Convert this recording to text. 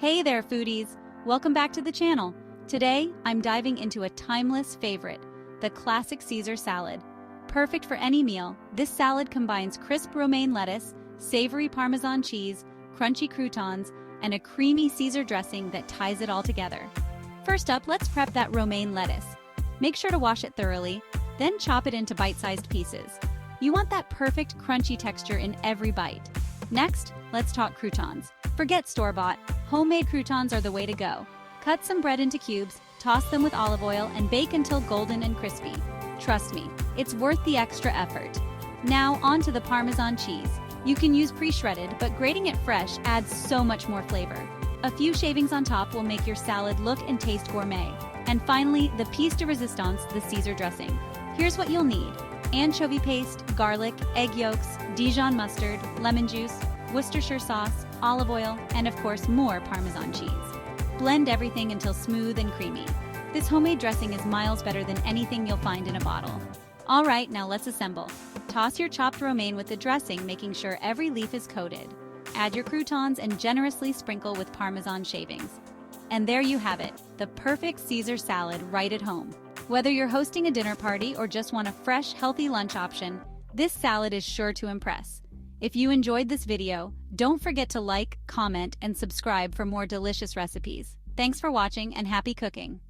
Hey there, foodies! Welcome back to the channel. Today, I'm diving into a timeless favorite, the classic Caesar salad. Perfect for any meal, this salad combines crisp romaine lettuce, savory Parmesan cheese, crunchy croutons, and a creamy Caesar dressing that ties it all together. First up, let's prep that romaine lettuce. Make sure to wash it thoroughly, then chop it into bite-sized pieces. You want that perfect crunchy texture in every bite. Next, let's talk croutons. Forget store-bought, homemade croutons are the way to go. Cut some bread into cubes, toss them with olive oil, and bake until golden and crispy. Trust me, it's worth the extra effort. Now, on to the Parmesan cheese. You can use pre-shredded, but grating it fresh adds so much more flavor. A few shavings on top will make your salad look and taste gourmet. And finally, the piece de resistance, the Caesar dressing. Here's what you'll need: anchovy paste, garlic, egg yolks, Dijon mustard, lemon juice, Worcestershire sauce, olive oil, and of course more Parmesan cheese. Blend everything until smooth and creamy. This homemade dressing is miles better than anything you'll find in a bottle. All right, now let's assemble. Toss your chopped romaine with the dressing, making sure every leaf is coated. Add your croutons and generously sprinkle with Parmesan shavings. And there you have it, the perfect Caesar salad right at home. Whether you're hosting a dinner party or just want a fresh, healthy lunch option, this salad is sure to impress. If you enjoyed this video, don't forget to like, comment, and subscribe for more delicious recipes. Thanks for watching and happy cooking!